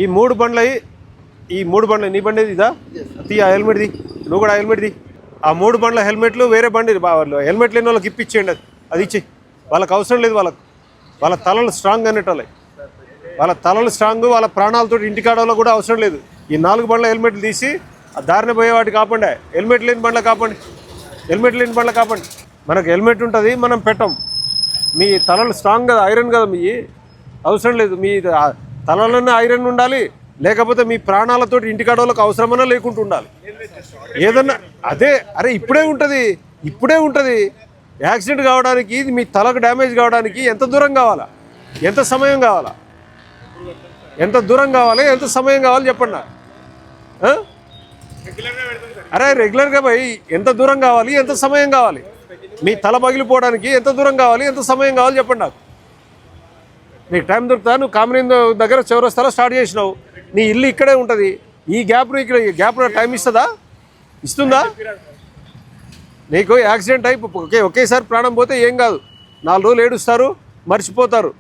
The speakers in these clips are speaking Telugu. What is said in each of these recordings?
ఈ మూడు బండ్లు నీ బండి ఇదా తీ ఆ హెల్మెట్ది, నువ్వు కూడా హెల్మెట్ది. ఆ మూడు బండ్ల హెల్మెట్లు వేరే బండి హెల్మెట్ లేని వాళ్ళకి ఇప్పించేయండి. అది ఇచ్చేయి. వాళ్ళకి అవసరం లేదు. వాళ్ళ తలలు స్ట్రాంగ్ అనేటోళ్ళే. వాళ్ళ తలలు స్ట్రాంగ్, వాళ్ళ ప్రాణాలతో ఇంటికాడలో కూడా అవసరం లేదు. ఈ 4 బండ్ల హెల్మెట్లు తీసి ఆ దారిన పోయే వాటి కాపండి. హెల్మెట్ లేని బండ్ల కాపండి. మనకు హెల్మెట్ ఉంటుంది, మనం పెట్టం. మీ తలలు స్ట్రాంగ్ కదా, ఐరన్ కదా, మీ అవసరం లేదు. మీ తలలోనే ఐరన్ ఉండాలి, లేకపోతే మీ ప్రాణాలతో ఇంటికాడోళ్ళకి అవసరమన్నా లేకుండా ఉండాలి. ఏదన్నా అరే ఇప్పుడే ఉంటుంది. యాక్సిడెంట్ కావడానికి, మీ తలకు డ్యామేజ్ కావడానికి ఎంత దూరం కావాలా, ఎంత సమయం కావాలా, ఎంత సమయం కావాలి చెప్పండి. అరే రెగ్యులర్గా పోయి ఎంత దూరం కావాలి, ఎంత సమయం కావాలి, మీ తల పగిలిపోవడానికి ఎంత దూరం కావాలి, ఎంత సమయం కావాలి చెప్పండి నాకు. నీకు టైం దొరుకుతా, నువ్వు కామరేజ్ దగ్గర చౌరస్తాలో స్టార్ట్ చేసినావు, నీ ఇల్లు ఇక్కడే ఉంటుంది. ఈ గ్యాప్లో టైం ఇస్తుందా? నీకు యాక్సిడెంట్ అయి ఒకేసారి ప్రాణం పోతే ఏం కాదు, 4 రోజులు ఏడుస్తారు, మర్చిపోతారు.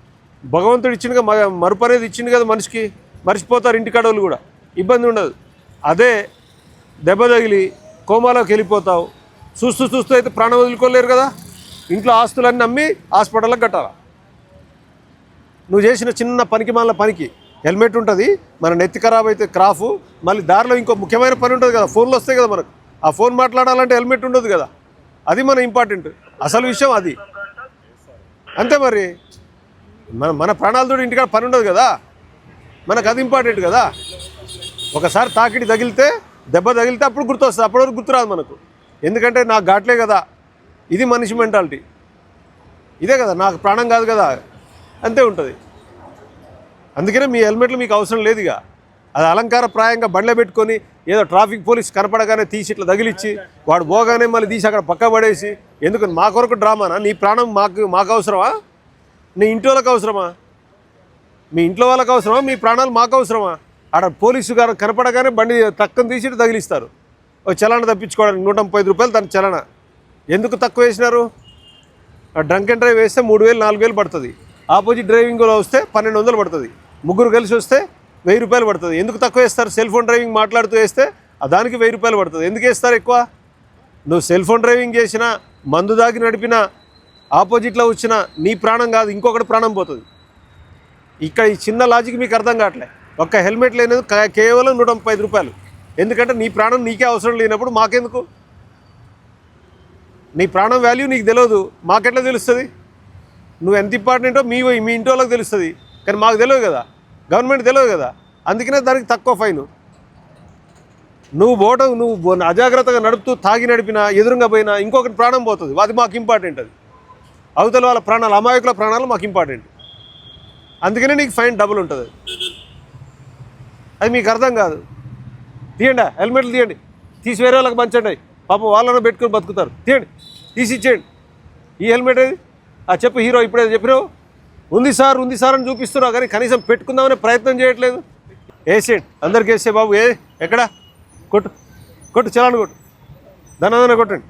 భగవంతుడు ఇచ్చింది మరుపు అనేది ఇచ్చింది కదా మనిషికి, మర్చిపోతారు ఇంటికాడోళ్ళు కూడా, ఇబ్బంది ఉండదు. అదే దెబ్బ తగిలి కోమాలోకి వెళ్ళిపోతావు. చూస్తూ అయితే ప్రాణం వదులుకోలేరు కదా. ఇంట్లో ఆస్తులన్నీ అమ్మి హాస్పిటల్కి కట్టాలా. నువ్వు చేసిన చిన్న పనికి హెల్మెట్ ఉంటుంది, మన నెత్తి ఖరాబ్ అయితే క్రాఫ్, మళ్ళీ దారిలో ఇంకో ముఖ్యమైన పని ఉంటుంది కదా, ఫోన్లు వస్తాయి కదా మనకు. ఆ ఫోన్ మాట్లాడాలంటే హెల్మెట్ ఉండదు కదా, అది మన ఇంపార్టెంట్ అసలు విషయం అది. అంతే మరి, మన ప్రాణాలతో ఇంటికాడ పని ఉండదు కదా, మనకు అది ఇంపార్టెంట్ కదా. ఒకసారి తాకిడి తగిలితే, దెబ్బ తగిలితే అప్పుడు గుర్తొస్తుంది, అప్పటి వరకు గుర్తురాదు మనకు. ఎందుకంటే నాకు ఘాట్లే కదా, ఇది మనిషి మెంటాలిటీ, ఇదే కదా, నాకు ప్రాణం కాదు కదా, అంతే ఉంటుంది. అందుకనే మీ హెల్మెట్లు మీకు అవసరం లేదు. ఇక అది అలంకారప్రాయంగా బండ్లో పెట్టుకొని ఏదో ట్రాఫిక్ పోలీస్ కనపడగానే తీసి ఇట్లా తగిలిచ్చి, వాడు పోగానే మళ్ళీ తీసి అక్కడ పక్క పడేసి, ఎందుకు మా కొరకు డ్రామానా? నీ ప్రాణం మాకు అవసరమా? నీ ఇంటి వాళ్ళకి అవసరమా? మీ ఇంట్లో వాళ్ళకి అవసరమా? మీ ప్రాణాలు మాకు అవసరమా? ఆడ పోలీసు గారు కనపడగానే బండి తక్కువ తీసి తగిలిస్తారు. చలానా తప్పించుకోవడానికి 130 రూపాయలు దాని చలానా. ఎందుకు తక్కువ వేసినారు? డ్రంక్ అండ్ డ్రైవ్ వేస్తే 3000 4000 పడుతుంది. ఆపోజిట్ డ్రైవింగ్లో వస్తే 1200 పడుతుంది. ముగ్గురు కలిసి వస్తే 1000 రూపాయలు పడుతుంది. ఎందుకు తక్కువ వేస్తారు? సెల్ ఫోన్ డ్రైవింగ్ మాట్లాడుతూ వేస్తే దానికి 1000 రూపాయలు పడుతుంది. ఎందుకు వేస్తారు ఎక్కువ? నువ్వు సెల్ ఫోన్ డ్రైవింగ్ చేసినా, మందు దాగి నడిపినా, ఆపోజిట్లో వచ్చినా నీ ప్రాణం కాదు, ఇంకొకటి ప్రాణం పోతుంది. ఇక్కడ ఈ చిన్న లాజిక్ మీకు అర్థం కావట్లే. ఒక్క హెల్మెట్ లేనిది కేవలం 135 రూపాయలు. ఎందుకంటే నీ ప్రాణం నీకే అవసరం లేనప్పుడు మాకెందుకు? నీ ప్రాణం వాల్యూ నీకు తెలియదు, మాకెట్లా తెలుస్తుంది? నువ్వు ఎంత ఇంపార్టెంటో మీ ఇంటి వాళ్ళకి తెలుస్తుంది, కానీ మాకు తెలియదు కదా, గవర్నమెంట్ తెలియదు కదా. అందుకనే దానికి తక్కువ ఫైను. నువ్వు అజాగ్రత్తగా నడుపుతూ తాగి నడిపినా, ఎదురుగా పోయినా ఇంకొకటి ప్రాణం పోతుంది, అది మాకు ఇంపార్టెంట్. అది అవతల వాళ్ళ ప్రాణాలు, అమాయకుల ప్రాణాలు మాకు ఇంపార్టెంట్. అందుకనే నీకు ఫైన్ డబుల్ ఉంటుంది. అది మీకు అర్థం కాదు. తీయండి, హెల్మెట్లు తీయండి, తీసి వేరే వాళ్ళకి పంచండి. పాపం వాళ్ళని పెట్టుకుని బతుకుతారు. తీయండి, తీసి ఇచ్చేయండి. ఈ హెల్మెట్ ఏది? చెప్పు హీరో, ఇప్పుడే చెప్పినావు ఉంది సార్ అని చూపిస్తున్నావు, కానీ కనీసం పెట్టుకుందామనే ప్రయత్నం చేయట్లేదు. వేసేయండి, అందరికి వేసే బాబు. ఎక్కడ కొట్టు చలాను కొట్టు, ధనాదన కొట్టండి.